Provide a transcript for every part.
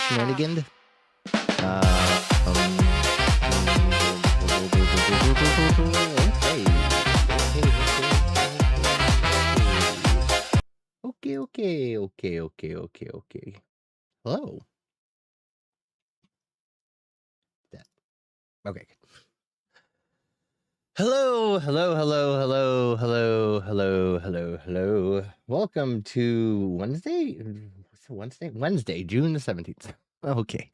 Shenanigans. Okay. Hello. Okay. Hello. Welcome to Wednesday. Wednesday, June the 17th. Okay.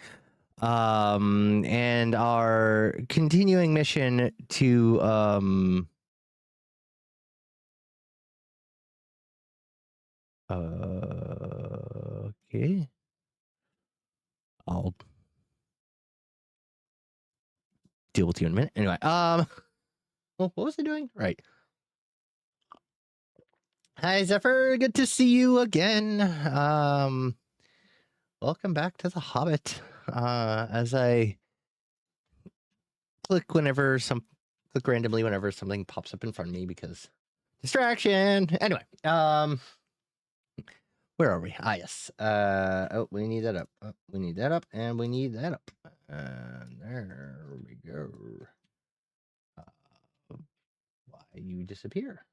And our continuing mission to okay. I'll deal with you in a minute. Anyway, well, what was I doing? Right. Hi, Zephyr. Good to see you again. Welcome back to The Hobbit. As I click randomly whenever something pops up in front of me because distraction. Anyway, where are we? Yes. Oh, we need that up. Oh, we need that up, and we need that up. And there we go. you disappear?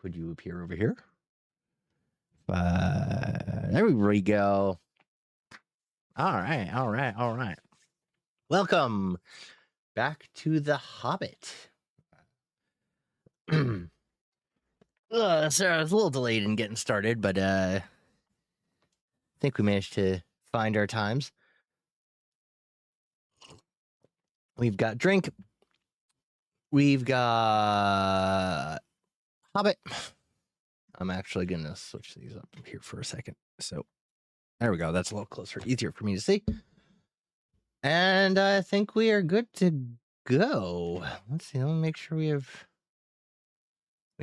Could you appear over here? There we go. All right. Welcome back to The Hobbit. Sorry, I was a little delayed in getting started, but I think we managed to find our times. We've got drink. We've got Hobbit. I'm actually going to switch these up here for a second. So there we go. That's a little closer, easier for me to see. And I think we are good to go. Let's see. Let me make sure we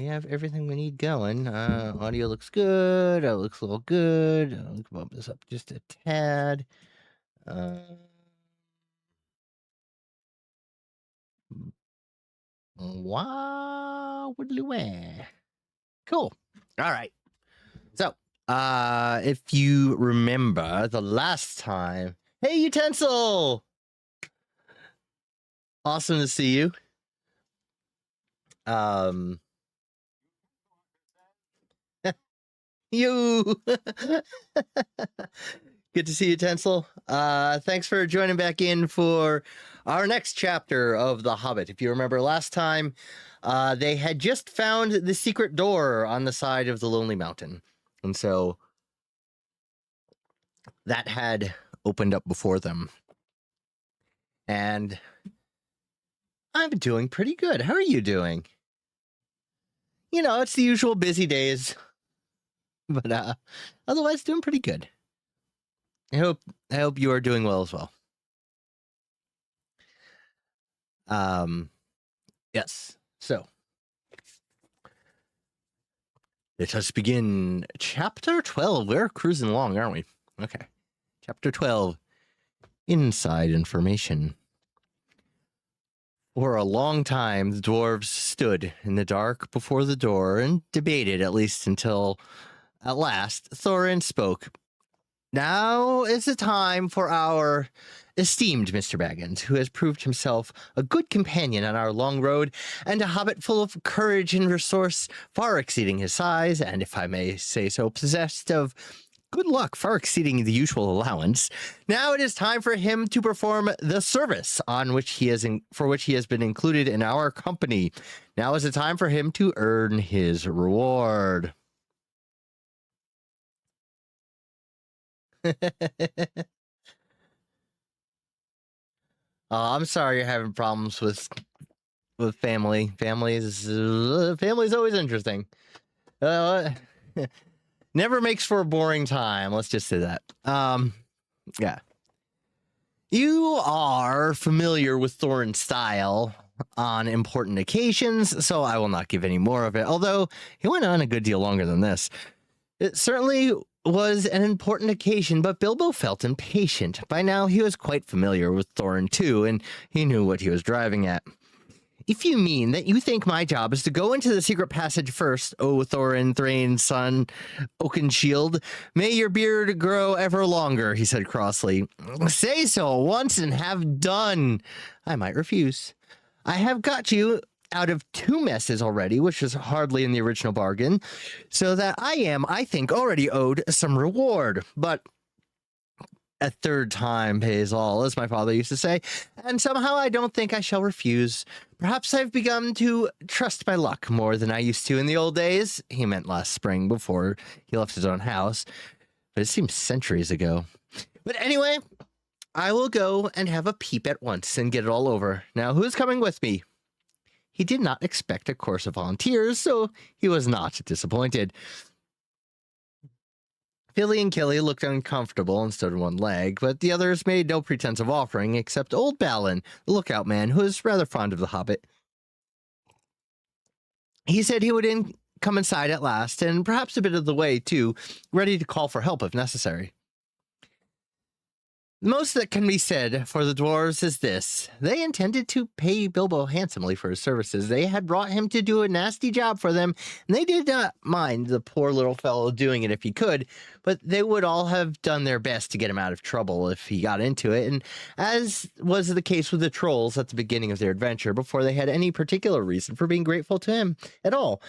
have everything we need going. Audio looks good. It looks a little good. I'll bump this up just a tad. Wow. Cool. All right. So, if you remember the last time, hey, Utensil! Awesome to see you. You. Good to see you, Utensil. Thanks for joining back in for our next chapter of The Hobbit. If you remember last time, they had just found the secret door on the side of the Lonely Mountain. And so that had opened up before them. And I'm doing pretty good. How are you doing? You know, it's the usual busy days. But otherwise doing pretty good. I hope you are doing well as well. Yes. So let us begin chapter 12. We're cruising along, aren't we? Okay. Chapter 12. Inside information. For a long time, the dwarves stood in the dark before the door and debated, at least until at last Thorin spoke. Now is the time for our esteemed Mr. Baggins, who has proved himself a good companion on our long road, and a hobbit full of courage and resource, far exceeding his size, and, if I may say so, possessed of good luck far exceeding the usual allowance. Now it is time for him to perform the service on which he has for which he has been included in our company. Now is the time for him to earn his reward. I'm sorry you're having problems with family. Family's always interesting. Never makes for a boring time. Let's just say that. Yeah. You are familiar with Thorin's style on important occasions, so I will not give any more of it, although he went on a good deal longer than this. It certainly was an important occasion, but Bilbo felt impatient. By now, he was quite familiar with Thorin too, and he knew what he was driving at. If you mean that you think my job is to go into the secret passage first, O Thorin, Thrain's son, Oakenshield, may your beard grow ever longer, he said crossly. Say so once and have done. I might refuse. I have got you out of 2 messes already, which was hardly in the original bargain, so that I am, I think, already owed some reward. But a third time pays all, as my father used to say, and somehow I don't think I shall refuse. Perhaps I've begun to trust my luck more than I used to in the old days. He meant last spring before he left his own house, but it seems centuries ago. But anyway, I will go and have a peep at once and get it all over. Now, who's coming with me? He did not expect a course of volunteers, so he was not disappointed. Philly and Killy looked uncomfortable and stood on one leg, but the others made no pretense of offering, except old Balin, the lookout man, who was rather fond of the Hobbit. He said he would come inside at last, and perhaps a bit of the way, too, ready to call for help if necessary. Most that can be said for the dwarves is this. They intended to pay Bilbo handsomely for his services. They had brought him to do a nasty job for them, and they did not mind the poor little fellow doing it if he could, but they would all have done their best to get him out of trouble if he got into it, and as was the case with the trolls at the beginning of their adventure, before they had any particular reason for being grateful to him at all.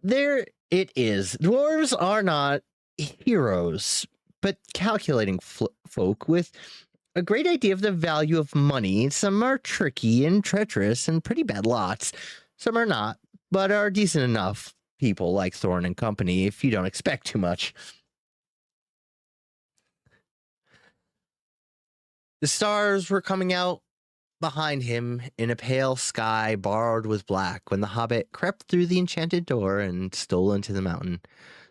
There it is. Dwarves are not heroes, but calculating folk with a great idea of the value of money. Some are tricky and treacherous and pretty bad lots. Some are not, but are decent enough people like Thorin and company if you don't expect too much. The stars were coming out behind him in a pale sky barred with black when the hobbit crept through the enchanted door and stole into the mountain.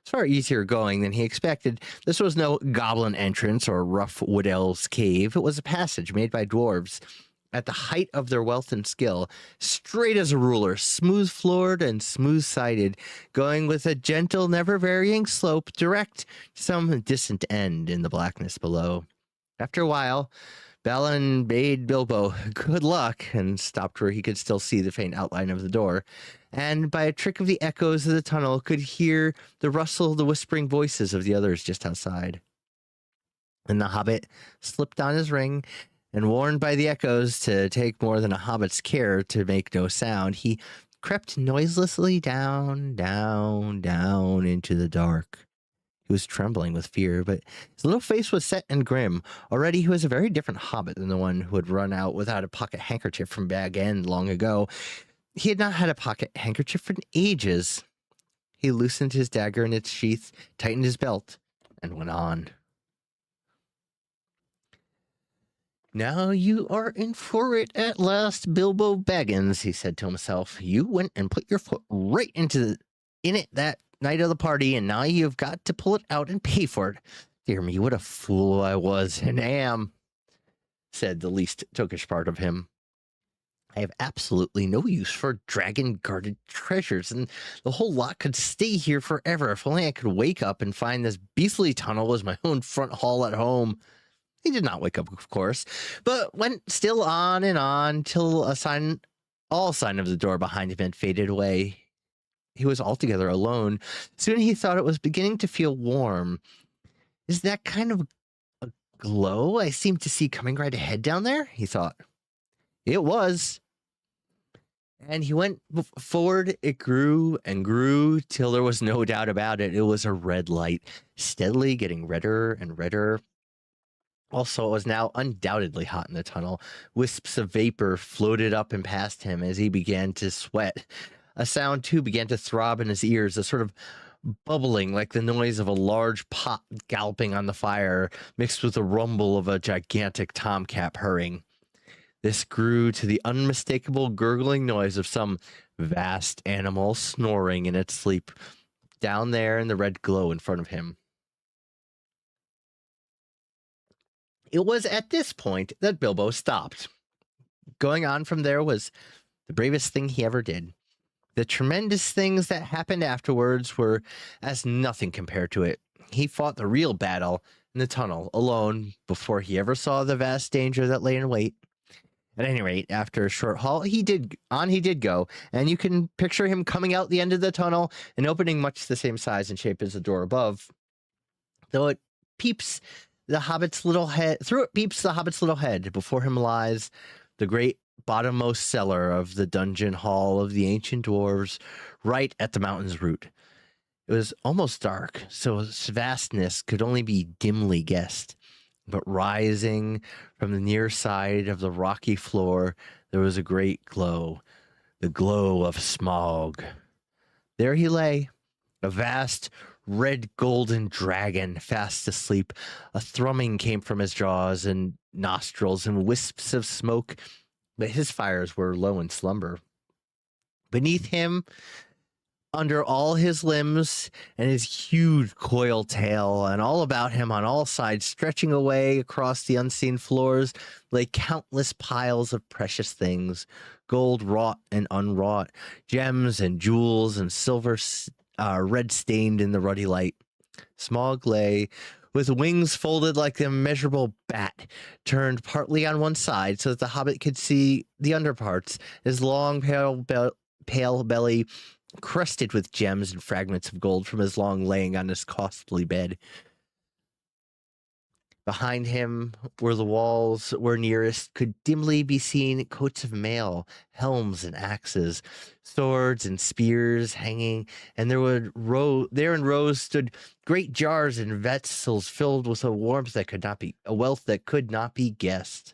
It's far easier going than he expected. This was no goblin entrance or rough wood elves cave. It was a passage made by dwarves at the height of their wealth and skill, straight as a ruler, smooth-floored and smooth-sided, going with a gentle, never-varying slope direct to some distant end in the blackness below. After a while, Balin bade Bilbo good luck and stopped where he could still see the faint outline of the door, and by a trick of the echoes of the tunnel could hear the rustle of the whispering voices of the others just outside. And the hobbit slipped on his ring, and warned by the echoes to take more than a hobbit's care to make no sound, he crept noiselessly down, down, down into the dark. He was trembling with fear, but his little face was set and grim. Already he was a very different hobbit than the one who had run out without a pocket handkerchief from Bag End long ago. He had not had a pocket handkerchief in ages. He loosened his dagger in its sheath, tightened his belt, and went on. Now you are in for it at last, Bilbo Baggins, he said to himself. You went and put your foot right in it that night of the party, and now you've got to pull it out and pay for it. Dear me, what a fool I was and am, said the least tokish part of him. I have absolutely no use for dragon-guarded treasures, and the whole lot could stay here forever if only I could wake up and find this beastly tunnel was my own front hall at home. He did not wake up, of course, but went still on and on till all sign of the door behind him had faded away. He was altogether alone. Soon he thought it was beginning to feel warm. Is that kind of a glow I seem to see coming right ahead down there? He thought. It was. And he went forward. It grew and grew till there was no doubt about it. It was a red light, steadily getting redder and redder. Also, it was now undoubtedly hot in the tunnel. Wisps of vapor floated up and past him as he began to sweat. A sound, too, began to throb in his ears, a sort of bubbling like the noise of a large pot galloping on the fire, mixed with the rumble of a gigantic tomcat purring. This grew to the unmistakable gurgling noise of some vast animal snoring in its sleep, down there in the red glow in front of him. It was at this point that Bilbo stopped. Going on from there was the bravest thing he ever did. The tremendous things that happened afterwards were as nothing compared to it. He fought the real battle in the tunnel alone before he ever saw the vast danger that lay in wait. At any rate, after a short halt, he did go, and you can picture him coming out the end of the tunnel and opening much the same size and shape as the door above. Though it peeps the hobbit's little head, through it peeps the hobbit's little head. Before him lies the great bottommost cellar of the dungeon hall of the ancient dwarves, right at the mountain's root. It was almost dark, so its vastness could only be dimly guessed. But rising from the near side of the rocky floor, there was a great glow, the glow of Smaug. There he lay, a vast red golden dragon fast asleep. A thrumming came from his jaws and nostrils and wisps of smoke, but his fires were low in slumber. Beneath him, under all his limbs and his huge coiled tail, and all about him on all sides, stretching away across the unseen floors, lay countless piles of precious things, gold wrought and unwrought, gems and jewels and silver red stained in the ruddy light. Smaug lay with wings folded like the immeasurable bat, turned partly on one side so that the hobbit could see the underparts, his long pale belly crusted with gems and fragments of gold from his long laying on his costly bed. Behind him, where the walls were nearest, could dimly be seen coats of mail, helms and axes, swords and spears hanging, and there in rows stood great jars and vessels filled with a wealth that could not be guessed.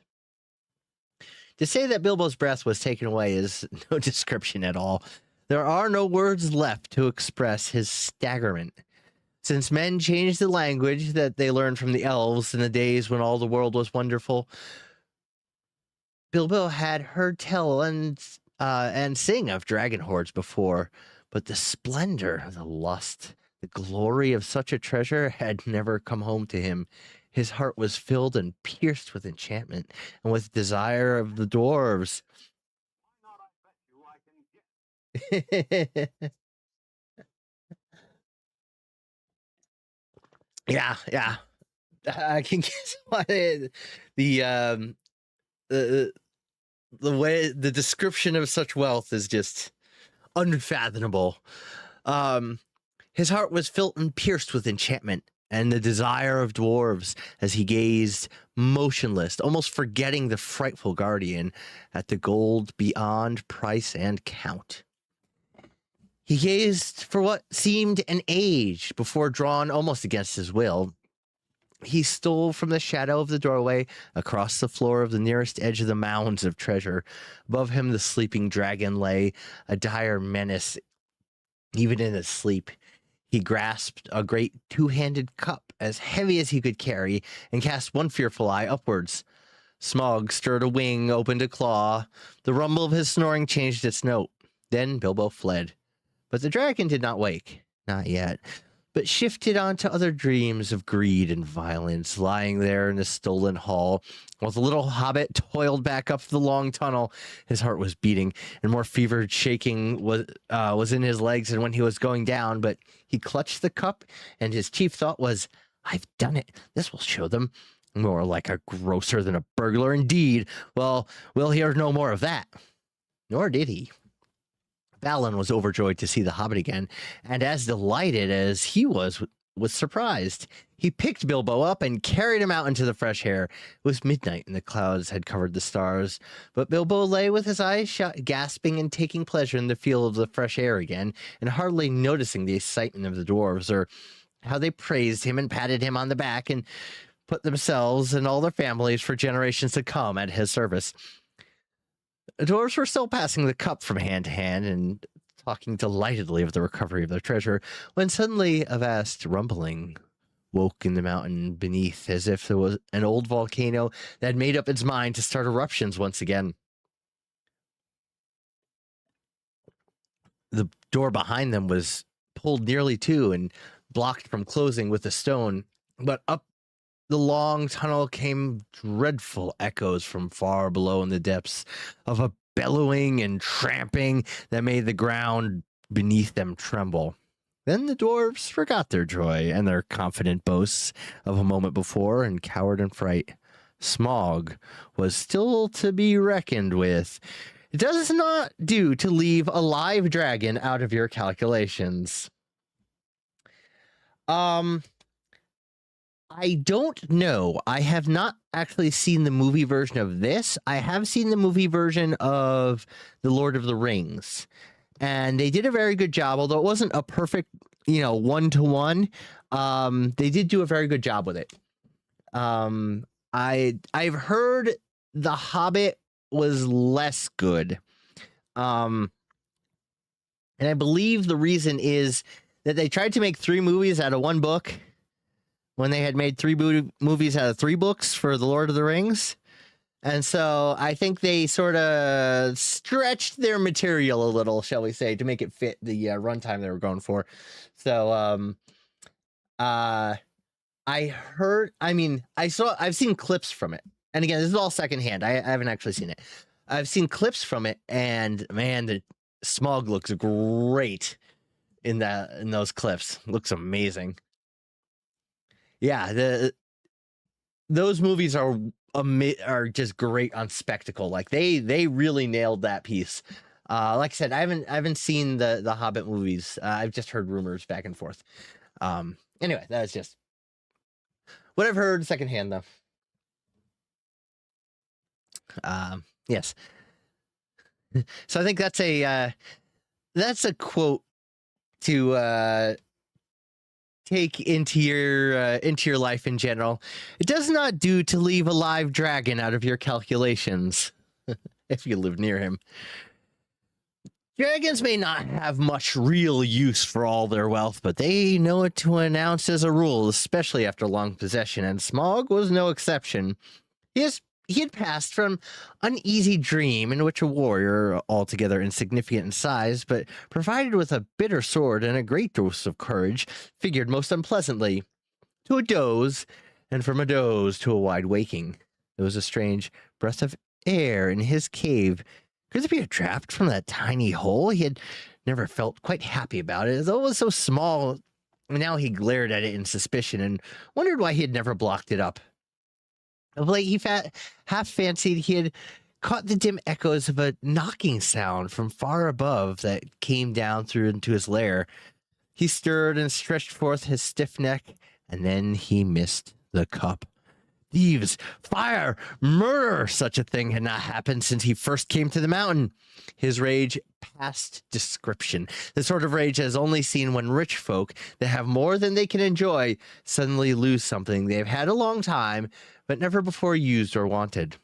To say that Bilbo's breath was taken away is no description at all. There are no words left to express his staggerment. Since men changed the language that they learned from the elves in the days when all the world was wonderful, Bilbo had heard tell and sing of dragon hordes before, but the splendor, the lust, the glory of such a treasure had never come home to him. His heart was filled and pierced with enchantment and with desire of the dwarves. Yeah. I can guess why the way the description of such wealth is just unfathomable. His heart was filled and pierced with enchantment and the desire of dwarves as he gazed motionless, almost forgetting the frightful guardian, at the gold beyond price and count. He gazed for what seemed an age before, drawn almost against his will, he stole from the shadow of the doorway across the floor of the nearest edge of the mounds of treasure. Above him, the sleeping dragon lay, a dire menace, even in his sleep. He grasped a great two-handed cup, as heavy as he could carry, and cast one fearful eye upwards. Smaug stirred a wing, opened a claw. The rumble of his snoring changed its note. Then Bilbo fled. But the dragon did not wake, not yet, but shifted on to other dreams of greed and violence, lying there in the stolen hall, while the little hobbit toiled back up the long tunnel. His heart was beating, and more fevered shaking was in his legs than when he was going down, but he clutched the cup, and his chief thought was, "I've done it. This will show them. More like a grocer than a burglar, indeed. Well, we'll hear no more of that." Nor did he. Balin was overjoyed to see the hobbit again, and as delighted as he was surprised. He picked Bilbo up and carried him out into the fresh air. It was midnight, and the clouds had covered the stars, but Bilbo lay with his eyes shut, gasping and taking pleasure in the feel of the fresh air again, and hardly noticing the excitement of the dwarves, or how they praised him and patted him on the back and put themselves and all their families for generations to come at his service. The dwarves were still passing the cup from hand to hand and talking delightedly of the recovery of their treasure, when suddenly a vast rumbling woke in the mountain beneath, as if there was an old volcano that had made up its mind to start eruptions once again. The door behind them was pulled nearly to and blocked from closing with a stone, but up the long tunnel came dreadful echoes from far below in the depths, of a bellowing and tramping that made the ground beneath them tremble. Then the dwarves forgot their joy and their confident boasts of a moment before, and cowered in fright. Smaug was still to be reckoned with. It does not do to leave a live dragon out of your calculations. I don't know. I have not actually seen the movie version of this. I have seen the movie version of The Lord of the Rings, and they did a very good job, although it wasn't a perfect, one-to-one. They did do a very good job with it. I've heard The Hobbit was less good. And I believe the reason is that they tried to make 3 movies out of 1 book, when they had made 3 movies out of 3 books for The Lord of the Rings. And so I think they sort of stretched their material a little, shall we say, to make it fit the runtime they were going for. So I've seen clips from it. And again, this is all secondhand. I haven't actually seen it. I've seen clips from it, and man, the Smaug looks great in those clips. Looks amazing. yeah, those movies are just great on spectacle. Like they really nailed that piece. Like I said, I haven't seen the Hobbit movies. I've just heard rumors back and forth. Anyway, that was just what I've heard secondhand, though. Yes. So I think that's a quote to take into your life in general. It does not do to leave a live dragon out of your calculations, if you live near him. Dragons may not have much real use for all their wealth, but they know it to announce as a rule, especially after long possession, and Smaug was no exception. He had passed from an easy dream in which a warrior, altogether insignificant in size, but provided with a bitter sword and a great dose of courage, figured most unpleasantly, to a doze, and from a doze to a wide waking. There was a strange breath of air in his cave. Could it be a draft from that tiny hole? He had never felt quite happy about it, though it was so small. Now he glared at it in suspicion and wondered why he had never blocked it up. Of late, he half fancied he had caught the dim echoes of a knocking sound from far above that came down through into his lair. He stirred and stretched forth his stiff neck, and then he missed the cup. Thieves, fire, murder! Such a thing had not happened since he first came to the mountain. His rage past description. The sort of rage is only seen when rich folk that have more than they can enjoy suddenly lose something they've had a long time, but never before used or wanted.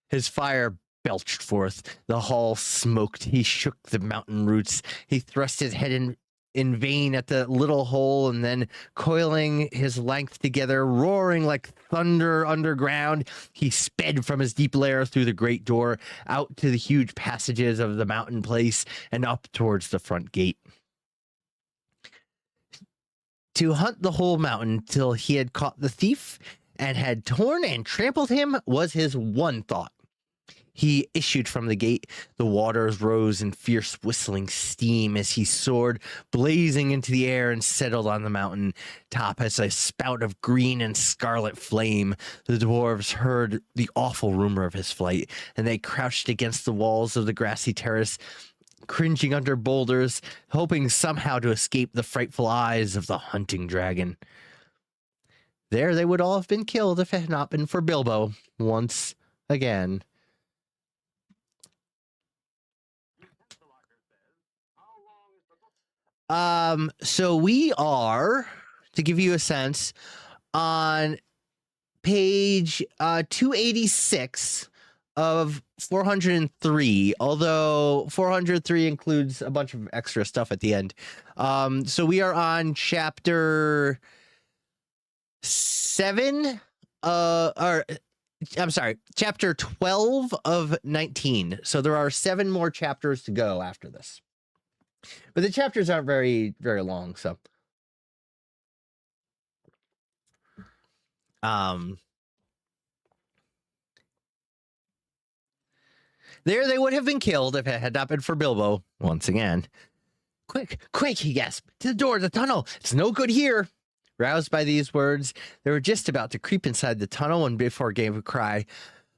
His fire belched forth. The hall smoked. He shook the mountain roots. He thrust his head in vain at the little hole, and then coiling his length together, roaring like thunder underground, he sped from his deep lair through the great door, out to the huge passages of the mountain place, and up towards the front gate. To hunt the whole mountain till he had caught the thief and had torn and trampled him was his one thought. He issued from the gate. The waters rose in fierce whistling steam as he soared, blazing into the air, and settled on the mountain top as a spout of green and scarlet flame. The dwarves heard the awful rumor of his flight, and they crouched against the walls of the grassy terrace, cringing under boulders, hoping somehow to escape the frightful eyes of the hunting dragon. There they would all have been killed if it had not been for Bilbo, once again. So we are, to give you a sense, on page 286 of 403, although 403 includes a bunch of extra stuff at the end. So we are on chapter 7, chapter 12 of 19. So there are 7 more chapters to go after this. But the chapters aren't very, very long, so. There they would have been killed if it had not been for Bilbo, once again. Quick, quick, he gasped. To the door, the tunnel. It's no good here. Roused by these words, they were just about to creep inside the tunnel when Bifur gave a cry.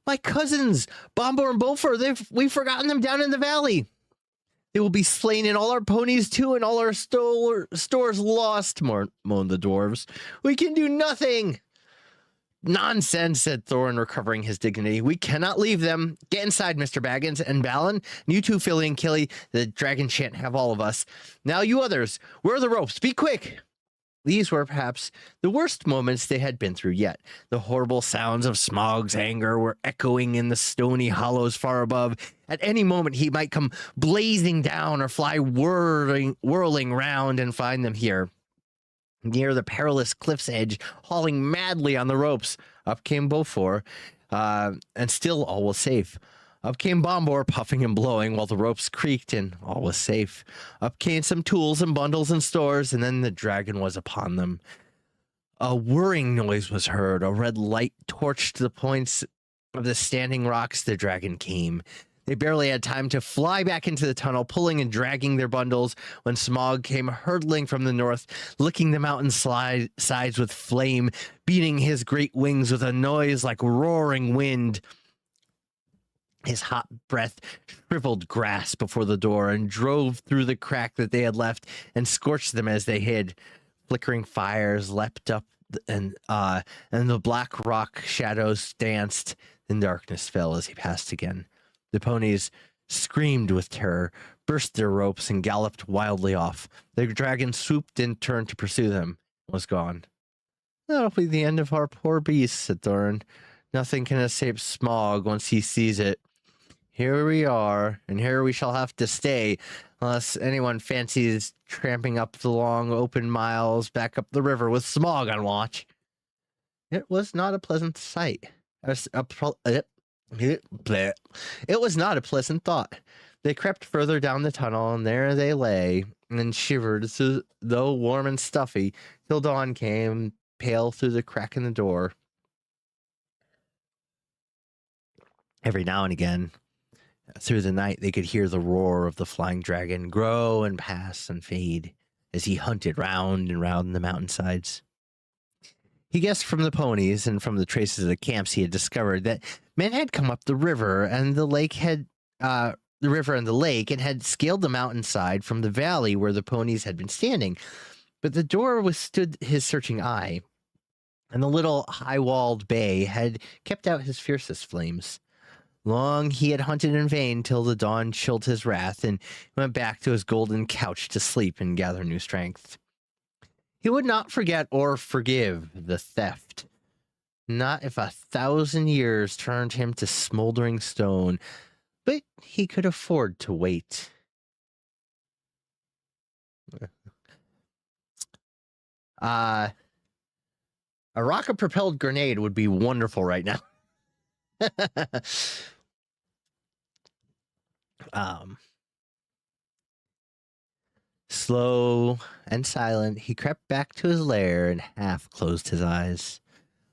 My cousins, Bombur and Bofur, we've forgotten them down in the valley. They will be slain and all our ponies too, and all our stores lost, moaned the dwarves. We can do nothing. Nonsense, said Thorin, recovering his dignity. We cannot leave them. Get inside, Mr. Baggins and Balin. And you two, Philly and Killy. The dragon shan't have all of us. Now you others, where are the ropes? Be quick. These were perhaps the worst moments they had been through yet. The horrible sounds of Smaug's anger were echoing in the stony hollows far above. At any moment he might come blazing down or fly whirling round and find them here, near the perilous cliff's edge, hauling madly on the ropes. Up came Bofur, and still all was safe. Up came Bombur, puffing and blowing, while the ropes creaked, and all was safe. Up came some tools and bundles and stores, and then the dragon was upon them. A whirring noise was heard. A red light torched the points of the standing rocks. The dragon came. They barely had time to fly back into the tunnel, pulling and dragging their bundles, when Smog came hurtling from the north, licking the mountain sides with flame, beating his great wings with a noise like roaring wind. His hot breath shriveled grass before the door and drove through the crack that they had left and scorched them as they hid. Flickering fires leapt up, and the black rock shadows danced. Then darkness fell as he passed again. The ponies screamed with terror, burst their ropes, and galloped wildly off. The dragon swooped and turned to pursue them, and was gone. That'll be the end of our poor beast, said Thorin. Nothing can escape Smog once he sees it. Here we are, and here we shall have to stay, unless anyone fancies tramping up the long open miles back up the river with Smog on watch. It was not a pleasant sight. It was not a pleasant thought. They crept further down the tunnel, and there they lay and shivered, though warm and stuffy, till dawn came, pale through the crack in the door. Every now and again, through the night, they could hear the roar of the flying dragon grow and pass and fade as he hunted round and round the mountainsides. He guessed from the ponies and from the traces of the camps he had discovered that men had come up the river and the lake and had scaled the mountainside from the valley where the ponies had been standing. But the door withstood his searching eye, and the little high-walled bay had kept out his fiercest flames. Long he had hunted in vain till the dawn chilled his wrath, and went back to his golden couch to sleep and gather new strength. He would not forget or forgive the theft, not if 1,000 years turned him to smoldering stone, but he could afford to wait. A rocket-propelled grenade would be wonderful right now. Slow and silent, he crept back to his lair and half closed his eyes.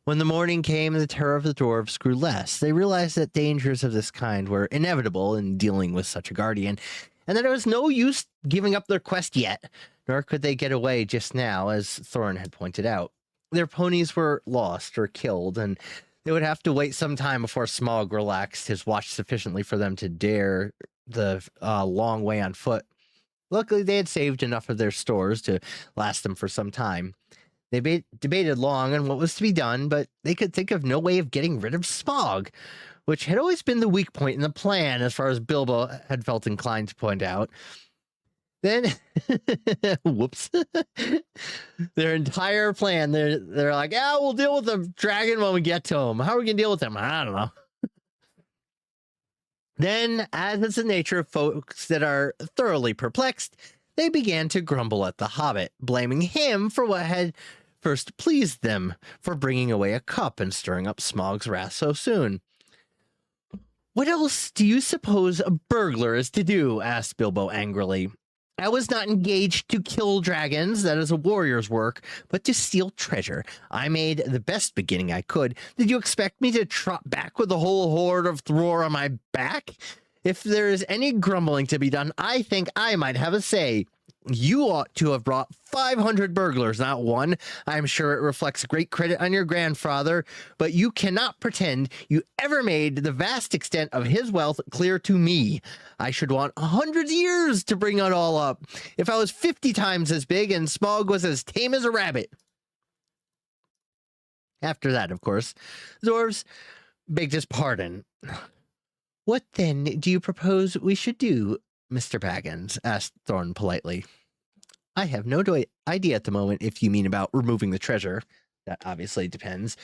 When the morning came, the terror of the dwarves grew less. They realized that dangers of this kind were inevitable in dealing with such a guardian, and that it was no use giving up their quest yet, nor could they get away just now, as Thorin had pointed out. Their ponies were lost or killed, and they would have to wait some time before Smog relaxed his watch sufficiently for them to dare the long way on foot. Luckily, they had saved enough of their stores to last them for some time. They debated long on what was to be done, but they could think of no way of getting rid of Smog, which had always been the weak point in the plan, as far as Bilbo had felt inclined to point out. Then, whoops, their entire plan, they're like, we'll deal with the dragon when we get to him. How are we going to deal with him? I don't know. Then, as is the nature of folks that are thoroughly perplexed, they began to grumble at the Hobbit, blaming him for what had first pleased them, for bringing away a cup and stirring up Smog's wrath so soon. What else do you suppose a burglar is to do? Asked Bilbo angrily. I was not engaged to kill dragons, that is a warrior's work, but to steal treasure. I made the best beginning I could. Did you expect me to trot back with the whole horde of Thror on my back? If there is any grumbling to be done, I think I might have a say. You ought to have brought 500 burglars, not one. I'm sure it reflects great credit on your grandfather, but you cannot pretend you ever made the vast extent of his wealth clear to me. I should want 100 years to bring it all up. If I was 50 times as big and Smog was as tame as a rabbit. After that, of course, the dwarves begged his pardon. What then do you propose we should do, Mr. Baggins? Asked Thorin politely. I have no idea at the moment if you mean about removing the treasure. That obviously depends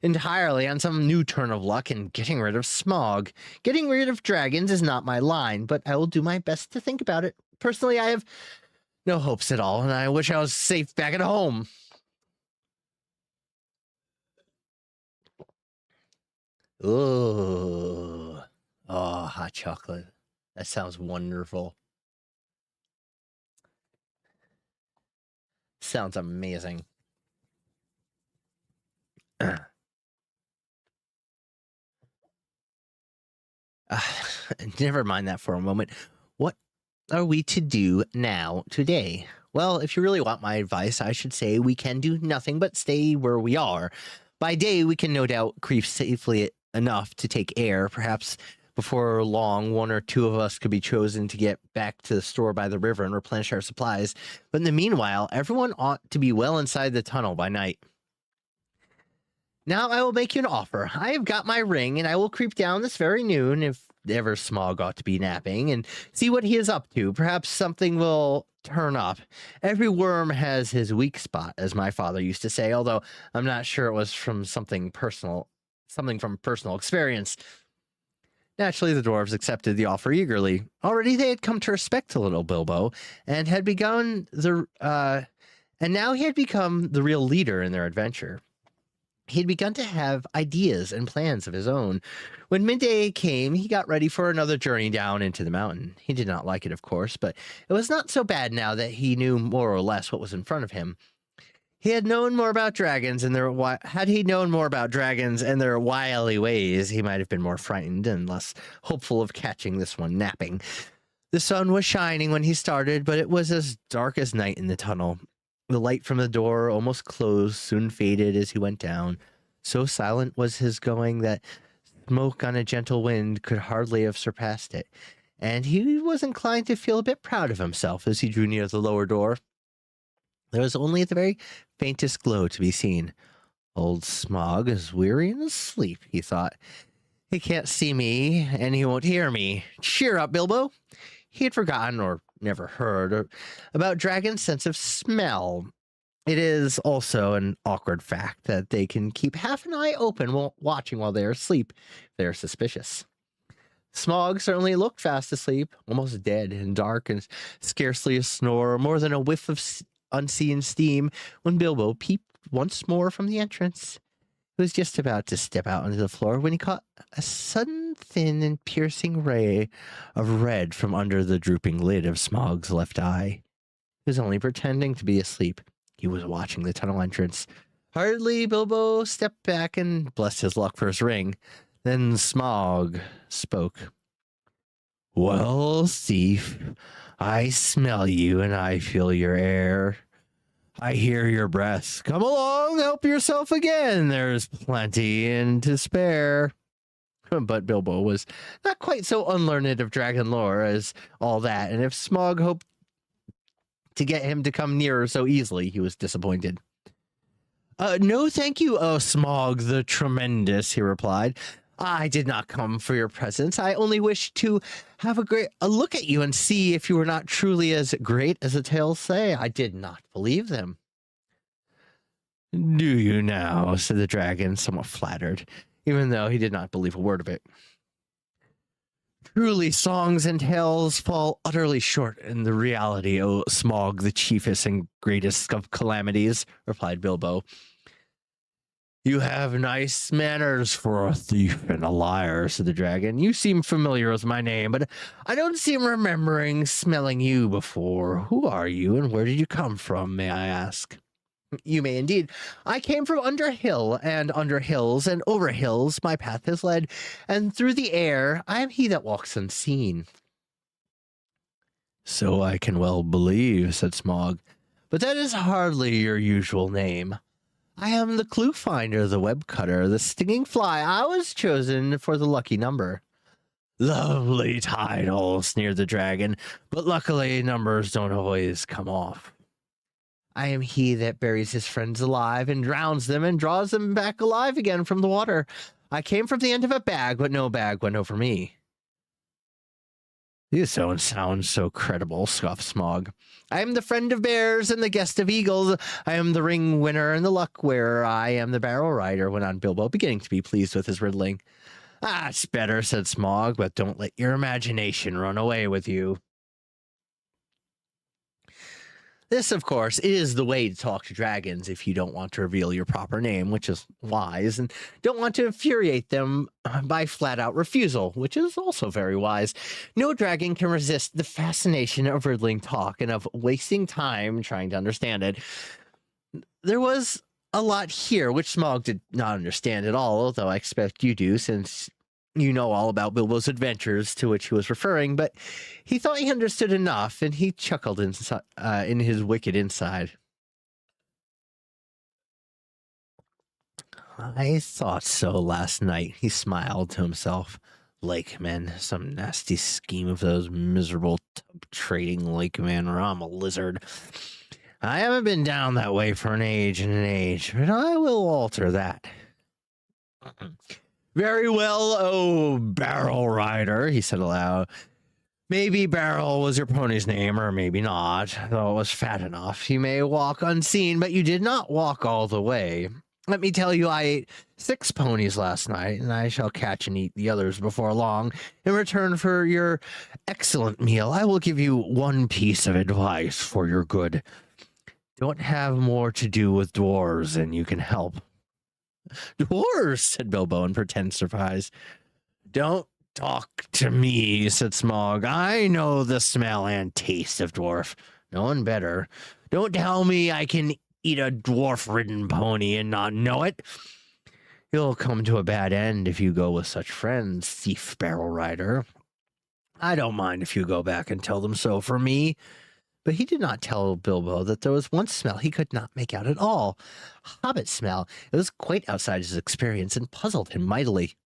entirely on some new turn of luck and getting rid of Smog. Getting rid of dragons is not my line, but I will do my best to think about it. Personally, I have no hopes at all, and I wish I was safe back at home. Ooh. Oh, hot chocolate. That sounds wonderful. Sounds amazing. Never mind that for a moment. What are we to do now today? Well, if you really want my advice, I should say we can do nothing but stay where we are. By day, we can no doubt creep safely enough to take air. Perhaps before long, one or two of us could be chosen to get back to the store by the river and replenish our supplies. But in the meanwhile, everyone ought to be well inside the tunnel by night. Now I will make you an offer. I have got my ring, and I will creep down this very noon, if ever Smog ought to be napping, and see what he is up to. Perhaps something will turn up. Every worm has his weak spot, as my father used to say, although I'm not sure it was from something from personal experience. Naturally, the dwarves accepted the offer eagerly. Already they had come to respect the little Bilbo, and now he had become the real leader in their adventure. He had begun to have ideas and plans of his own. When midday came, he got ready for another journey down into the mountain. He did not like it, of course, but it was not so bad now that he knew more or less what was in front of him. He had known more about dragons and had he known more about dragons and their wily ways, he might have been more frightened and less hopeful of catching this one napping. The sun was shining when he started, but it was as dark as night in the tunnel. The light from the door, almost closed, soon faded as he went down. So silent was his going that smoke on a gentle wind could hardly have surpassed it, and he was inclined to feel a bit proud of himself as he drew near the lower door. There was only the very faintest glow to be seen. Old Smog is weary and asleep, he thought. He can't see me, and he won't hear me. Cheer up, Bilbo. He had forgotten, or never heard, about dragons' sense of smell. It is also an awkward fact that they can keep half an eye open while watching while they are asleep. They are suspicious. Smog certainly looked fast asleep, almost dead and dark, and scarcely a snore, more than a whiff of unseen steam, when Bilbo peeped once more from the entrance. He was just about to step out onto the floor when he caught a sudden thin and piercing ray of red from under the drooping lid of Smog's left eye. He was only pretending to be asleep. He was watching the tunnel entrance. Hurriedly, Bilbo stepped back and blessed his luck for his ring. Then Smog spoke. "Well, thief, I smell you and I feel your air. I hear your breath. Come along, help yourself again. There's plenty and to spare." But Bilbo was not quite so unlearned of dragon lore as all that, and if Smog hoped to get him to come nearer so easily, he was disappointed. "No, thank you, Smog the Tremendous," he replied. "I did not come for your presence. I only wished to have a look at you and see if you were not truly as great as the tales say. I did not believe them." "Do you now?" said the dragon, somewhat flattered, even though he did not believe a word of it. "Truly, songs and tales fall utterly short in the reality, O Smog, the chiefest and greatest of calamities," replied Bilbo. "You have nice manners for a thief and a liar," said the dragon. "You seem familiar with my name, but I don't seem remembering smelling you before. Who are you, and where did you come from, may I ask?" "You may indeed. I came from under hill, and under hills, and over hills my path has led, and through the air I am he that walks unseen." "So I can well believe," said Smog, "but that is hardly your usual name. I am the clue finder, the web cutter, the stinging fly. I was chosen for the lucky number." "Lovely title," sneered the dragon, "but luckily numbers don't always come off." "I am he that buries his friends alive and drowns them and draws them back alive again from the water. I came from the end of a bag, but no bag went over me." "You don't sound so credible," scoffed Smog. "I am the friend of bears and the guest of eagles. I am the ring winner and the luck wearer. I am the barrel rider," went on Bilbo, beginning to be pleased with his riddling. "That's better," said Smog, "but don't let your imagination run away with you." This, of course, is the way to talk to dragons if you don't want to reveal your proper name, which is wise, and don't want to infuriate them by flat-out refusal, which is also very wise. No dragon can resist the fascination of riddling talk and of wasting time trying to understand it. There was a lot here which Smog did not understand at all, although I expect you do, since you know all about Bilbo's adventures to which he was referring, but he thought he understood enough, and he chuckled in his wicked inside. I thought so last night, he smiled to himself. Lakemen, some nasty scheme of those miserable trading lakemen, or I'm a lizard. I haven't been down that way for an age, but I will alter that. Very well, oh Barrel Rider, he said aloud. Maybe Barrel was your pony's name, or maybe not, though it was fat enough. You may walk unseen, but you did not walk all the way. Let me tell you, I ate 6 ponies last night, and I shall catch and eat the others before long. In return for your excellent meal, I will give you one piece of advice for your good. Don't have more to do with dwarves than you can help. Dwarves, said Bilbo in pretend surprise. Don't talk to me, said Smaug. I know the smell and taste of dwarf. No one better. Don't tell me I can eat a dwarf-ridden pony and not know it. You'll come to a bad end if you go with such friends, thief Barrel Rider. I don't mind if you go back and tell them so for me. But he did not tell Bilbo that there was one smell he could not make out at all. Hobbit smell. It was quite outside his experience and puzzled him mightily.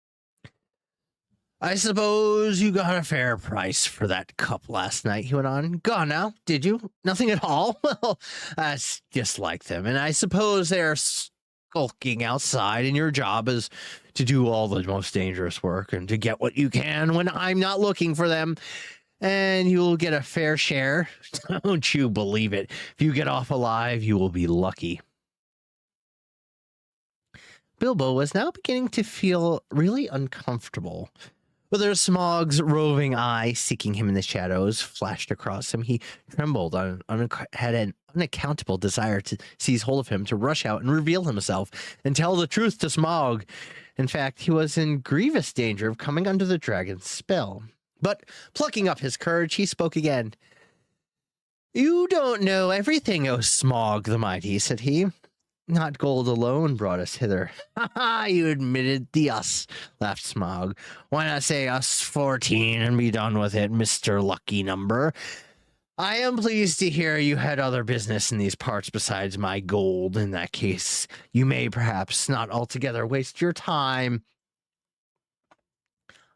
I suppose you got a fair price for that cup last night, he went on. Gone now, did you? Nothing at all? Well, that's just like them. And I suppose they're skulking outside, and your job is to do all the most dangerous work and to get what you can when I'm not looking for them. And you'll get a fair share. Don't you believe it? If you get off alive, you will be lucky. Bilbo was now beginning to feel really uncomfortable. Whether Smaug's roving eye, seeking him in the shadows, flashed across him, he trembled and had an unaccountable desire to seize hold of him, to rush out and reveal himself, and tell the truth to Smaug. In fact, he was in grievous danger of coming under the dragon's spell. But, plucking up his courage, he spoke again. You don't know everything, O Smaug the Mighty, said he. Not gold alone brought us hither. Ha ha, you admitted the us, laughed Smaug. Why not say us 14 and be done with it, Mr. Lucky Number? I am pleased to hear you had other business in these parts besides my gold. In that case, you may perhaps not altogether waste your time.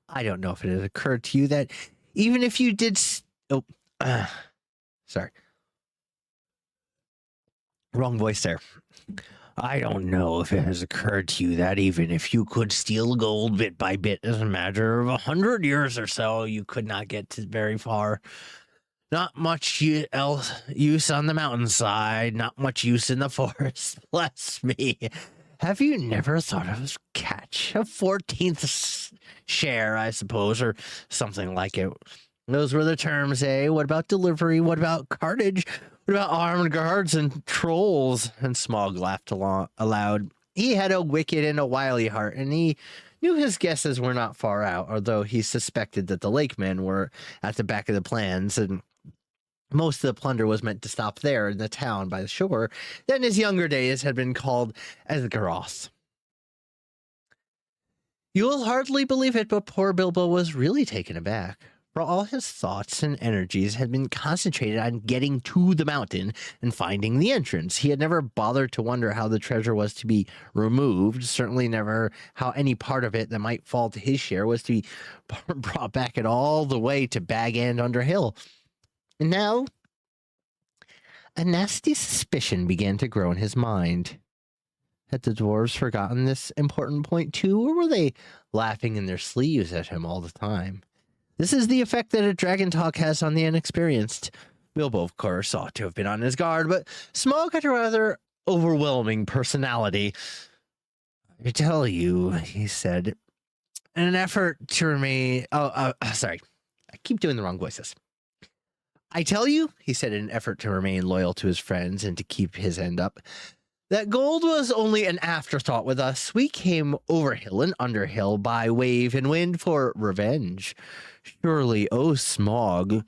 I don't know if it had occurred to you that even if you did... sorry. Wrong voice there. I don't know if it has occurred to you that even if you could steal gold bit by bit as a matter of 100 years or so, you could not get to very far. Not much use on the mountainside, not much use in the forest. Bless me. Have you never thought of a catch? A 14th share, I suppose, or something like it. Those were the terms, eh? What about delivery? What about cartage? What about armed guards and trolls? And Smaug laughed aloud. He had a wicked and a wily heart, and he knew his guesses were not far out, although he suspected that the lakemen were at the back of the plans, and most of the plunder was meant to stop there in the town by the shore that in his younger days had been called Esgaroth. You will hardly believe it, but poor Bilbo was really taken aback. For all his thoughts and energies had been concentrated on getting to the mountain and finding the entrance. He had never bothered to wonder how the treasure was to be removed, certainly never how any part of it that might fall to his share was to be brought back at all the way to Bag End Underhill. And now, a nasty suspicion began to grow in his mind. Had the dwarves forgotten this important point too, or were they laughing in their sleeves at him all the time? This is the effect that a dragon talk has on the inexperienced. Bilbo, of course, ought to have been on his guard, but Smaug had a rather overwhelming personality. I tell you, he said, in an effort to remain... sorry. I keep doing the wrong voices. I tell you, he said in an effort to remain loyal to his friends and to keep his end up, that gold was only an afterthought with us. We came over hill and under hill by wave and wind for revenge. Surely, O Smaug,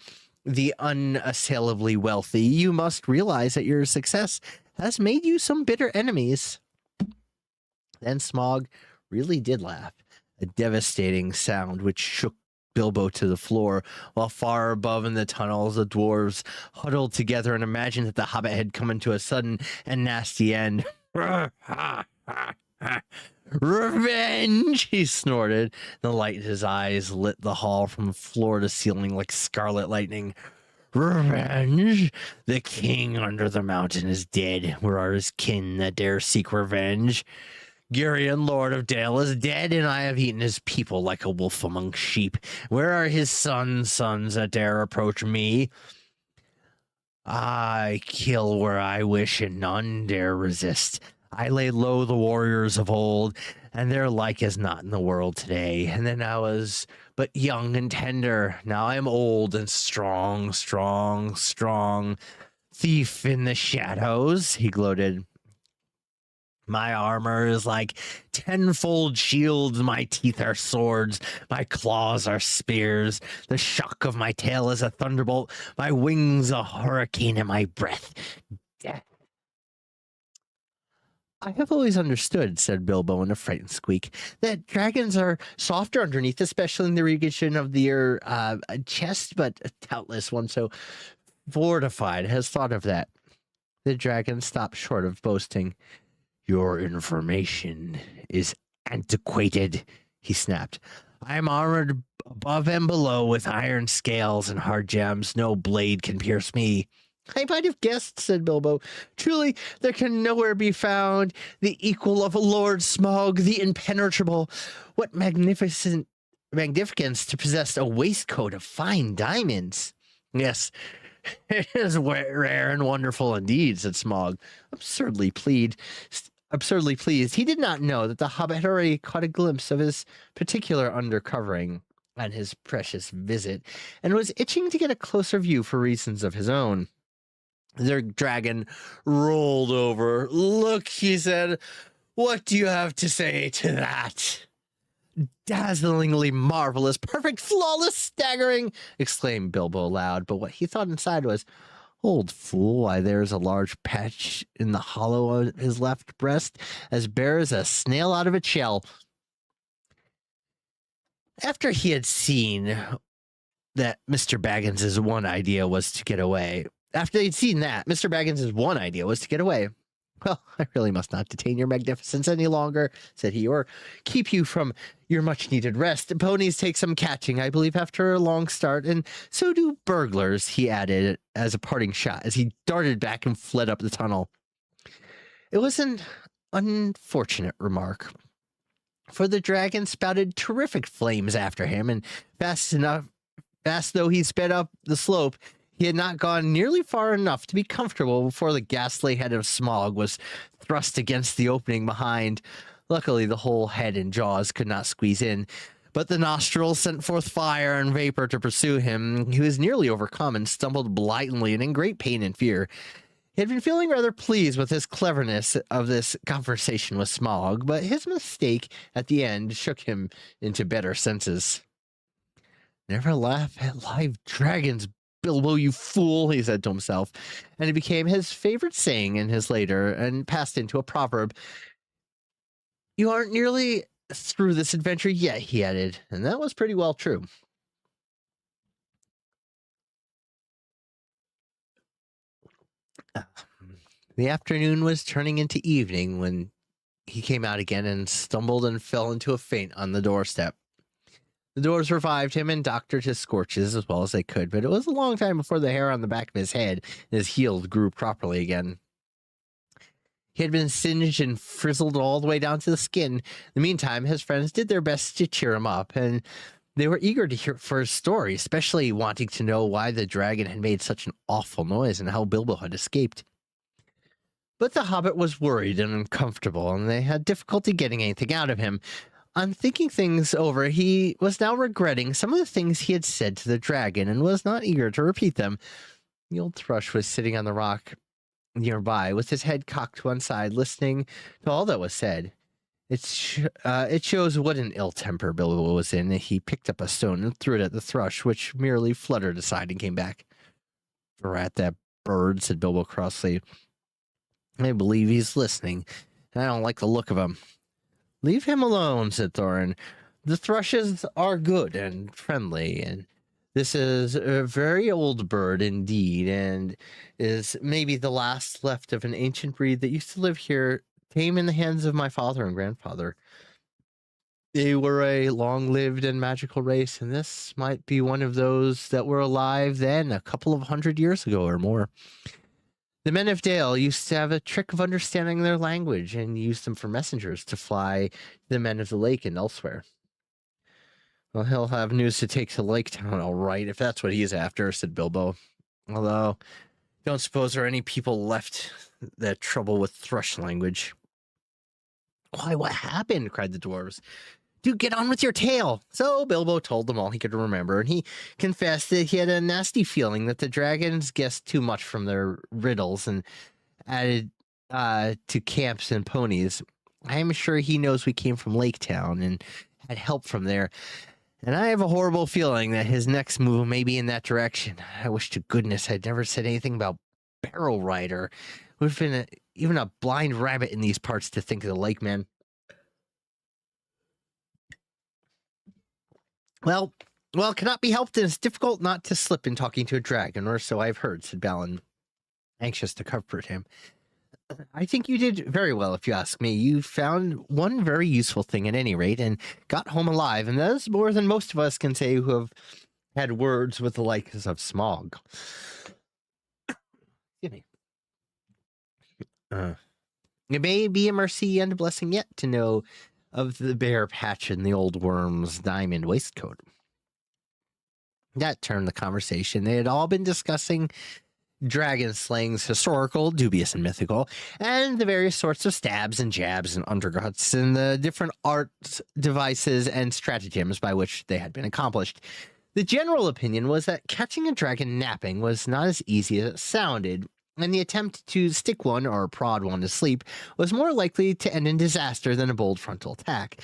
the unassailably wealthy, you must realize that your success has made you some bitter enemies. Then Smaug really did laugh, a devastating sound which shook Bilbo to the floor, while far above in the tunnels the dwarves huddled together and imagined that the hobbit had come into a sudden and nasty end. Revenge! He snorted. The light in his eyes lit the hall from floor to ceiling like scarlet lightning. Revenge? The king under the mountain is dead. Where are his kin that dare seek revenge? Girion, Lord of Dale, is dead, and I have eaten his people like a wolf among sheep. Where are his sons that dare approach me? I kill where I wish, and none dare resist. I lay low the warriors of old, and their like is not in the world today. And then I was but young and tender. Now I am old and strong. Thief in the shadows, he gloated. My armor is like tenfold shields, my teeth are swords, my claws are spears, the shock of my tail is a thunderbolt, my wings a hurricane, and my breath death. I have always understood, said Bilbo in a frightened squeak, that dragons are softer underneath, especially in the region of their chest, but doubtless one so fortified has thought of that. The dragon stopped short of boasting. Your information is antiquated, he snapped. I am armored above and below with iron scales and hard gems. No blade can pierce me. I might have guessed, said Bilbo. Truly, there can nowhere be found the equal of Lord Smaug, the impenetrable. What magnificence to possess a waistcoat of fine diamonds. Yes, it is rare and wonderful indeed, said Smaug, absurdly pleased. He did not know that the hobbit had already caught a glimpse of his particular undercovering on his precious visit, and was itching to get a closer view for reasons of his own. The dragon rolled over. Look, he said, what do you have to say to that? Dazzlingly marvelous, perfect, flawless, staggering, exclaimed Bilbo aloud, but what he thought inside was, old fool, why there's a large patch in the hollow of his left breast, as bare as a snail out of its shell. After he had seen that Mr. Baggins' one idea was to get away, Well, I really must not detain your magnificence any longer, said he, or keep you from your much-needed rest. Ponies take some catching, I believe, after a long start, and so do burglars, he added as a parting shot, as he darted back and fled up the tunnel. It was an unfortunate remark, for the dragon spouted terrific flames after him, and fast though he sped up the slope, he had not gone nearly far enough to be comfortable before the ghastly head of Smaug was thrust against the opening behind. Luckily, the whole head and jaws could not squeeze in, but the nostrils sent forth fire and vapor to pursue him. He was nearly overcome and stumbled blindly and in great pain and fear. He had been feeling rather pleased with his cleverness of this conversation with Smaug, but his mistake at the end shook him into better senses. Never laugh at live dragons, Bilbo, you fool, he said to himself, and it became his favorite saying in his later and passed into a proverb. You aren't nearly through this adventure yet, he added, and that was pretty well true. The afternoon was turning into evening when he came out again and stumbled and fell into a faint on the doorstep. The dwarves revived him and doctored his scorches as well as they could, but it was a long time before the hair on the back of his head and his heels grew properly again. He had been singed and frizzled all the way down to the skin. In the meantime, his friends did their best to cheer him up, and they were eager to hear for his story, especially wanting to know why the dragon had made such an awful noise and how Bilbo had escaped. But the hobbit was worried and uncomfortable, and they had difficulty getting anything out of him. On thinking things over, he was now regretting some of the things he had said to the dragon and was not eager to repeat them. The old thrush was sitting on the rock nearby with his head cocked to one side, listening to all that was said. It shows what an ill temper Bilbo was in. He picked up a stone and threw it at the thrush, which merely fluttered aside and came back. Drat that bird, said Bilbo crossly. I believe he's listening, and I don't like the look of him. Leave him alone, said Thorin. The thrushes are good and friendly, and this is a very old bird indeed, and is maybe the last left of an ancient breed that used to live here, tame in the hands of my father and grandfather. They were a long-lived and magical race, and this might be one of those that were alive then, a couple of 100 years ago or more. The men of Dale used to have a trick of understanding their language and used them for messengers to fly to the men of the lake and elsewhere. Well, he'll have news to take to Lake Town, all right, if that's what he's after, said Bilbo. Although, don't suppose there are any people left that trouble with thrush language. Why, what happened? Cried the dwarves. Do get on with your tale. So Bilbo told them all he could remember, and he confessed that he had a nasty feeling that the dragons guessed too much from their riddles and added to camps and ponies. I'm sure he knows we came from Lake Town and had help from there, and I have a horrible feeling that his next move may be in that direction. I wish to goodness I'd never said anything about Barrow Rider. We've been even a blind rabbit in these parts to think of the lake man. Well, it cannot be helped, and it's difficult not to slip in talking to a dragon, or so I've heard, said Balin, anxious to comfort him. I think you did very well, if you ask me. You found one very useful thing at any rate, and got home alive, and that is more than most of us can say who have had words with the likes of Smaug. Excuse me. It may be a mercy and a blessing yet to know of the bear patch in the old worm's diamond waistcoat. That turned the conversation. They had all been discussing dragon slayings, historical, dubious, and mythical, and the various sorts of stabs and jabs and undercuts, and the different arts, devices, and stratagems by which they had been accomplished. The general opinion was that catching a dragon napping was not as easy as it sounded, and the attempt to stick one or prod one to sleep was more likely to end in disaster than a bold frontal attack.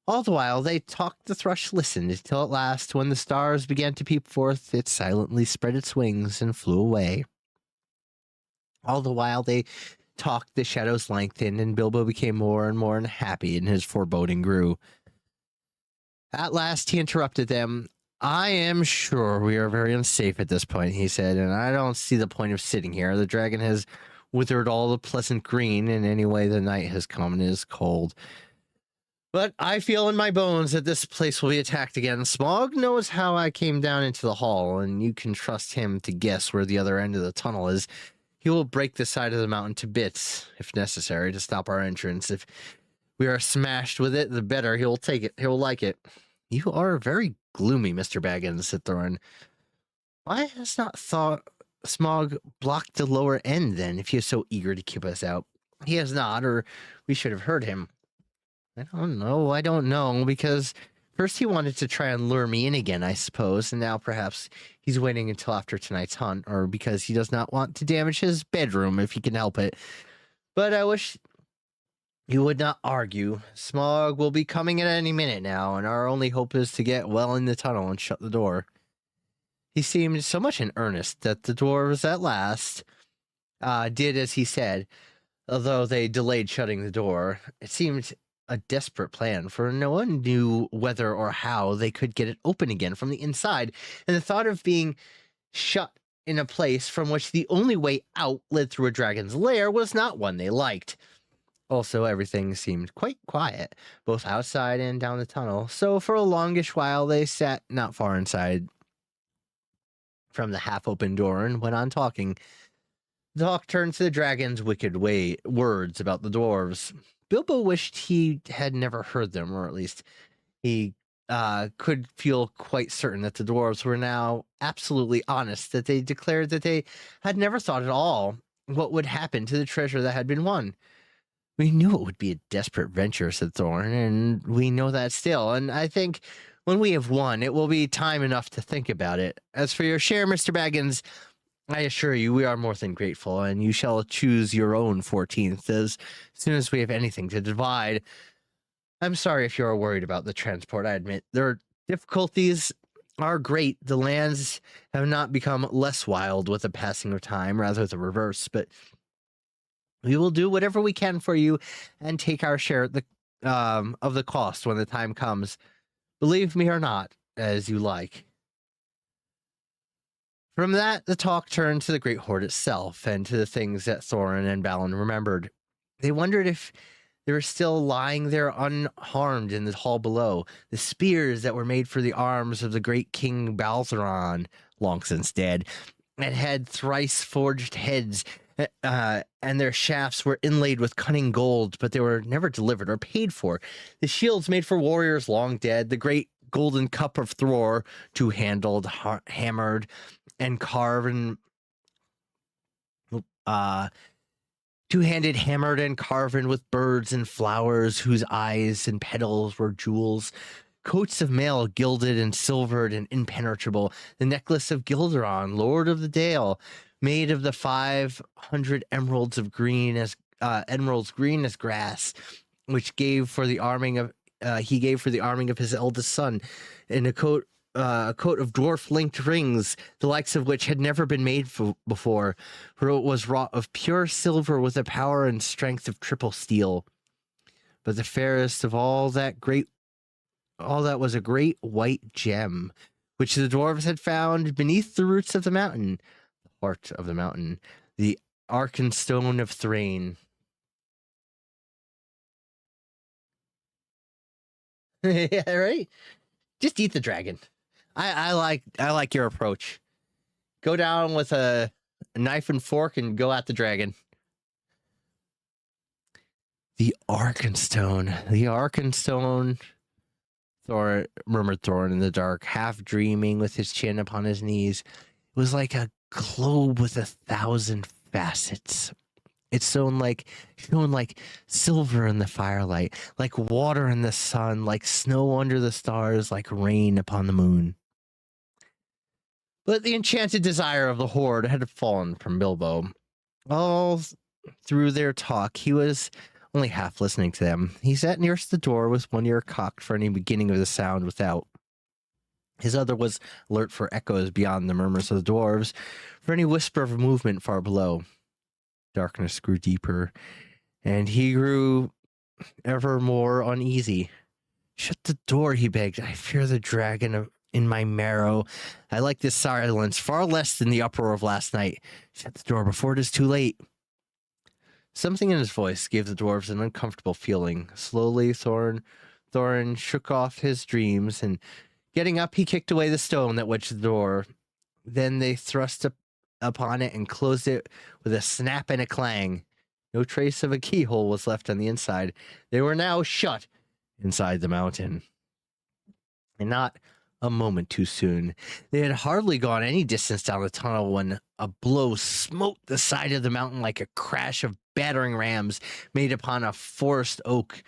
All the while they talked, the thrush listened, until at last, when the stars began to peep forth, it silently spread its wings and flew away. All the while they talked, the shadows lengthened, and Bilbo became more and more unhappy, and his foreboding grew. At last he interrupted them. I am sure we are very unsafe at this point, he said, and I don't see the point of sitting here. The dragon has withered all the pleasant green, and anyway the night has come and it is cold. But I feel in my bones that this place will be attacked again. Smaug knows how I came down into the hall, and you can trust him to guess where the other end of the tunnel is. He will break the side of the mountain to bits, if necessary, to stop our entrance. If we are smashed with it, the better. He will take it. He will like it. You are very gloomy, Mr. Baggins, said Thorin. Why has not Smaug blocked the lower end, then, if he is so eager to keep us out? He has not, or we should have heard him. I don't know, because first he wanted to try and lure me in again, I suppose, and now perhaps he's waiting until after tonight's hunt, or because he does not want to damage his bedroom if he can help it. But I wish you would not argue. Smaug will be coming at any minute now, and our only hope is to get well in the tunnel and shut the door. He seemed so much in earnest that the dwarves at last did as he said, although they delayed shutting the door. It seemed a desperate plan, for no one knew whether or how they could get it open again from the inside, and the thought of being shut in a place from which the only way out led through a dragon's lair was not one they liked. Also, everything seemed quite quiet, both outside and down the tunnel, so for a longish while they sat not far inside from the half-open door and went on talking. The talk turned to the dragon's wicked words about the dwarves. Bilbo wished he had never heard them, or at least he could feel quite certain that the dwarves were now absolutely honest, that they declared that they had never thought at all what would happen to the treasure that had been won. We knew it would be a desperate venture, said Thorin, and we know that still, and I think when we have won, it will be time enough to think about it. As for your share, Mr. Baggins, I assure you we are more than grateful, and you shall choose your own 14th as soon as we have anything to divide. I'm sorry if you are worried about the transport, I admit. Their difficulties are great. The lands have not become less wild with the passing of time, rather the reverse, but we will do whatever we can for you and take our share of the cost when the time comes. Believe me or not, as you like. From that, the talk turned to the Great Horde itself and to the things that Thorin and Balin remembered. They wondered if they were still lying there unharmed in the hall below. The spears that were made for the arms of the great King Baltheron, long since dead, and had thrice forged heads, and their shafts were inlaid with cunning gold, but they were never delivered or paid for. The shields made for warriors long dead, the great golden cup of Thror, two-handled, hammered, and carved, two-handed, hammered, and carven with birds and flowers whose eyes and petals were jewels. Coats of mail gilded and silvered and impenetrable. The necklace of Gilderon, Lord of the Dale, made of the 500 emeralds of green as emeralds green as grass, which gave for the arming of he gave for the arming of his eldest son, in a coat of dwarf-linked rings, the likes of which had never been made before, for it was wrought of pure silver with the power and strength of triple steel. But the fairest of all that was a great white gem, which the dwarves had found beneath the roots of the mountain, the heart of the mountain, the Arkenstone of Thrain. Yeah, right? Just eat the dragon. I like your approach. Go down with a knife and fork and go at the dragon. The Arkenstone. Thor murmured Thorin in the dark, half dreaming with his chin upon his knees. It was like a globe with 1,000 facets. It shone like silver in the firelight, like water in the sun, like snow under the stars, like rain upon the moon. But the enchanted desire of the horde had fallen from Bilbo. All through their talk, he was only half listening to them. He sat nearest the door with one ear cocked for any beginning of the sound without. His other was alert for echoes beyond the murmurs of the dwarves, for any whisper of movement far below. Darkness grew deeper, and he grew ever more uneasy. Shut the door, he begged. I fear the dragon in my marrow. I like this silence far less than the uproar of last night. Shut the door before it is too late. Something in his voice gave the dwarves an uncomfortable feeling. Slowly, Thorin shook off his dreams, and getting up, he kicked away the stone that wedged the door. Then they thrust upon it and closed it with a snap and a clang. No trace of a keyhole was left on the inside. They were now shut inside the mountain. And not a moment too soon. They had hardly gone any distance down the tunnel when a blow smote the side of the mountain like a crash of battering rams made of forest oaks,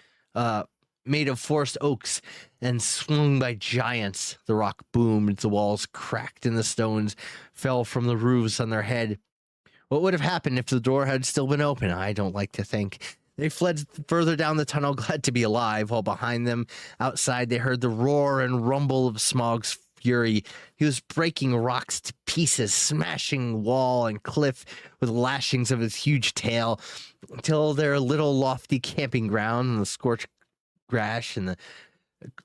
and swung by giants. The rock boomed, the walls cracked, and the stones fell from the roofs on their head. What would have happened if the door had still been open? I don't like to think. They fled further down the tunnel, glad to be alive, while behind them, outside, they heard the roar and rumble of Smaug's fury. He was breaking rocks to pieces, smashing wall and cliff with lashings of his huge tail, until their little lofty camping ground and the scorched grass and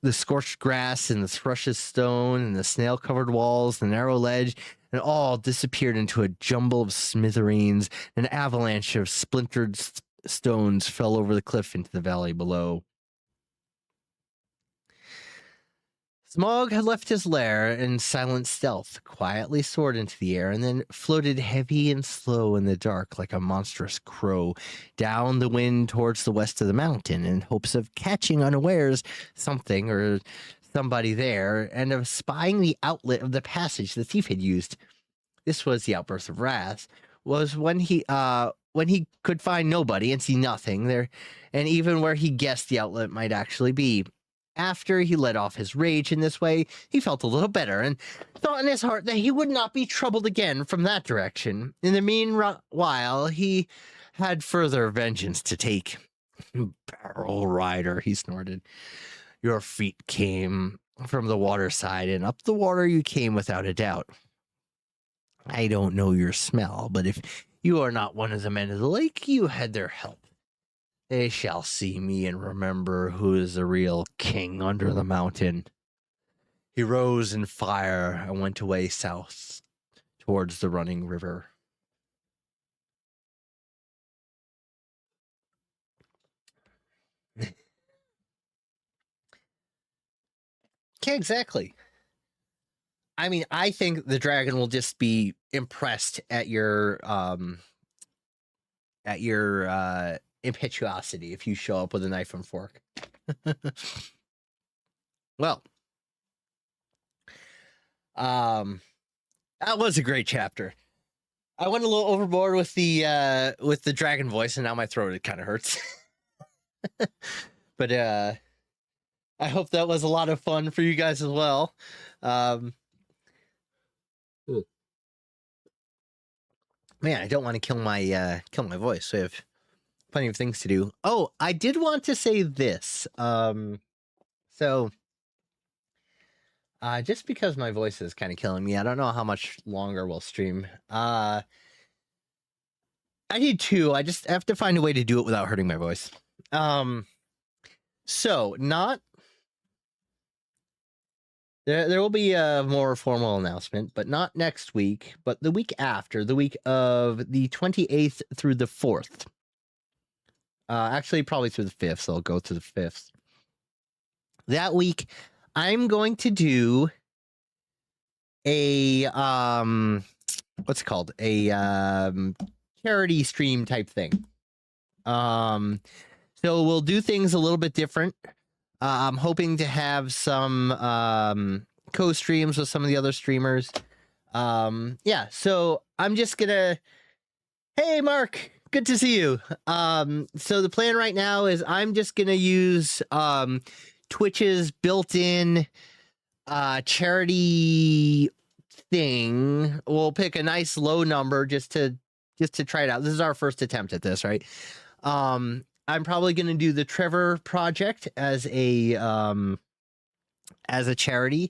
the scorched grass and the thrush's stone and the snail-covered walls, the narrow ledge, and all disappeared into a jumble of smithereens. An avalanche of splintered stones fell over the cliff into the valley below. Smaug had left his lair in silent stealth, quietly soared into the air, and then floated heavy and slow in the dark like a monstrous crow down the wind towards the west of the mountain in hopes of catching unawares something or somebody there and of spying the outlet of the passage the thief had used. This was the outburst of wrath, was when he could find nobody and see nothing there, and even where he guessed the outlet might actually be. After he let off his rage in this way, he felt a little better and thought in his heart that he would not be troubled again from that direction. In the meanwhile, he had further vengeance to take. Barrel rider, he snorted. Your feet came from the water side, and up the water you came without a doubt. I don't know your smell, but if you are not one of the men of the lake, you had their help. They shall see me and remember who is the real king under the mountain. He rose in fire and went away south towards the running river. Okay, exactly. I mean, I think the dragon will just be impressed at your impetuosity if you show up with a knife and fork. Well, that was a great chapter. I went a little overboard with the dragon voice, and now my throat, it kind of hurts. But I hope that was a lot of fun for you guys as well. Man, I don't want to kill my voice. So I have plenty of things to do. Oh, I did want to say this. So just because my voice is kind of killing me, I don't know how much longer we'll stream. I need to. I just have to find a way to do it without hurting my voice. So not. There will be a more formal announcement, but not next week, but the week after, the week of the 28th through the 4th. Actually, probably through the 5th, so I'll go to the 5th. That week, I'm going to do a, what's it called? A charity stream type thing. So we'll do things a little bit different. I'm hoping to have some co-streams with some of the other streamers. Yeah, so I'm just gonna... Hey, Mark! Good to see you. So the plan right now is I'm just gonna use Twitch's built-in charity thing. We'll pick a nice low number just to try it out. This is our first attempt at this, right? I'm probably going to do the Trevor Project as a charity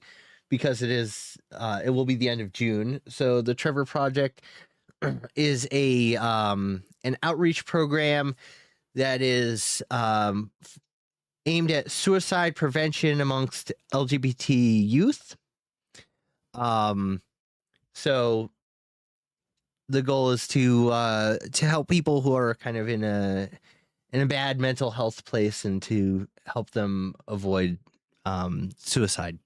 because it will be the end of June. So the Trevor Project is an outreach program that is aimed at suicide prevention amongst LGBT youth. So the goal is to help people who are kind of in a bad mental health place and to help them avoid suicide.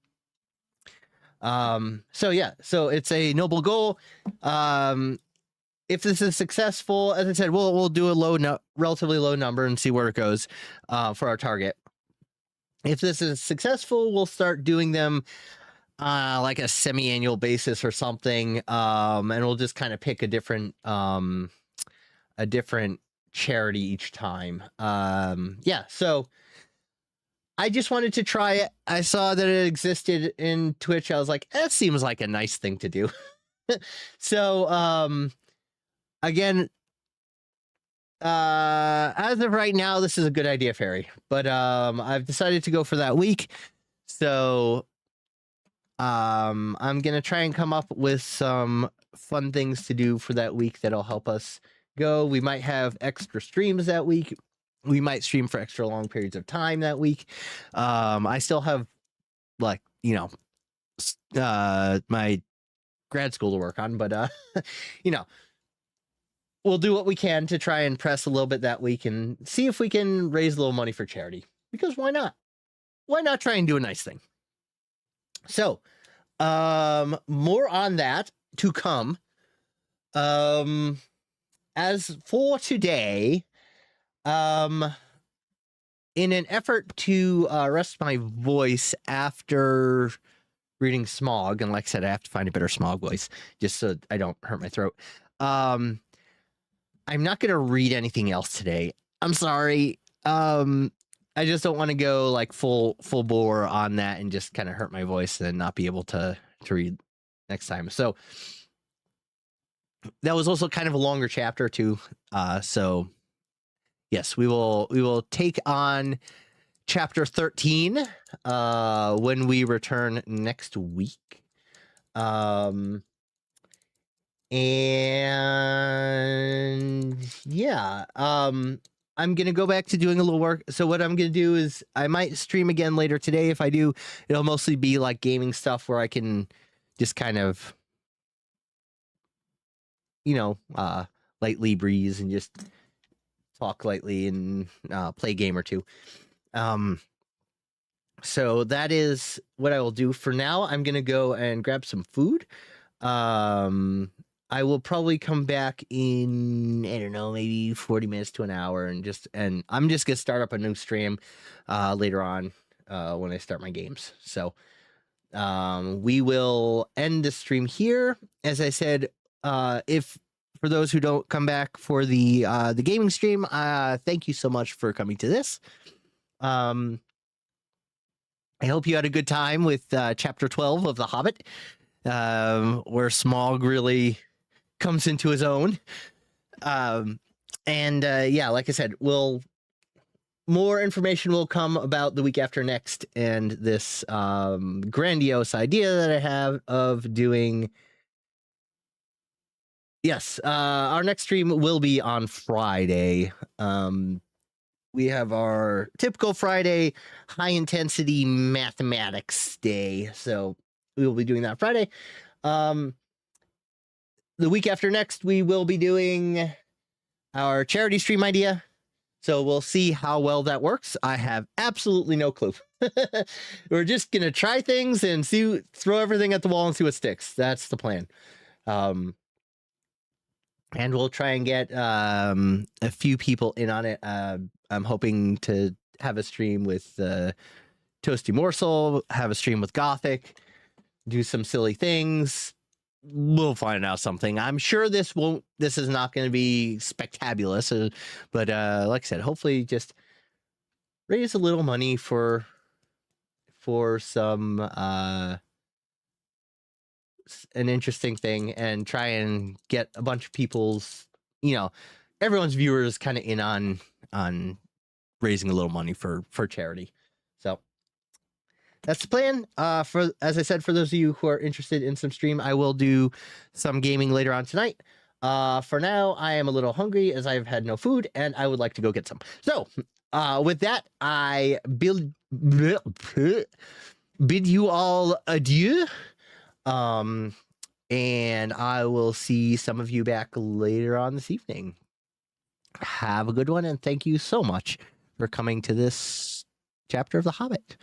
So yeah, so it's a noble goal. If this is successful, as I said, we'll do a relatively low number and see where it goes for our target. If this is successful, we'll start doing them like a semi-annual basis or something, and we'll just kind of pick a different charity each time. Yeah, so I just wanted to try it. I saw that it existed in Twitch. I was like, that seems like a nice thing to do. So again, as of right now, this is a good idea, Fairy, but I've decided to go for that week. So I'm gonna try and come up with some fun things to do for that week that'll help us go. We might have extra streams that week. We might stream for extra long periods of time that week. I still have, like, my grad school to work on, but we'll do what we can to try and press a little bit that week and see if we can raise a little money for charity, because why not? Why not try and do a nice thing? So more on that to come. As for today, in an effort to rest my voice after reading Smog, and like I said, I have to find a better Smog voice just so I don't hurt my throat. I'm not going to read anything else today. I'm sorry. I just don't want to go like full bore on that and just kind of hurt my voice and not be able to read next time. So that was also kind of a longer chapter too. So yes, we will take on chapter 13 when we return next week. And yeah, I'm gonna go back to doing a little work. So what I'm gonna do is I might stream again later today. If I do, it'll mostly be like gaming stuff where I can just kind of, lightly breeze and just talk lightly and play a game or two. So that is what I will do for now. I'm gonna go and grab some food. I will probably come back in, I don't know, maybe 40 minutes to an hour, and I'm just gonna start up a new stream later on when I start my games. So we will end the stream here. As I said, if for those who don't come back for the gaming stream, thank you so much for coming to this. I hope you had a good time with chapter 12 of The Hobbit, where Smaug really comes into his own. Yeah, like I said, more information will come about the week after next, and this grandiose idea that I have of doing. Yes, our next stream will be on Friday. We have our typical Friday high intensity mathematics day. So we will be doing that Friday. The week after next, we will be doing our charity stream idea. So we'll see how well that works. I have absolutely no clue. We're just going to try things and throw everything at the wall and see what sticks. That's the plan. And we'll try and get a few people in on it. I'm hoping to have a stream with Toasty Morsel, have a stream with Gothic, do some silly things. We'll find out something. I'm sure this is not going to be spectabulous, but like I said, hopefully just raise a little money for some an interesting thing, and try and get a bunch of people's, everyone's viewers kind of in on raising a little money for charity. So that's the plan. As I said, for those of you who are interested in some stream, I will do some gaming later on tonight. For now, I am a little hungry as I've had no food, and I would like to go get some. So with that, I bid you all adieu. And I will see some of you back later on this evening. Have a good one, and thank you so much for coming to this chapter of The Hobbit.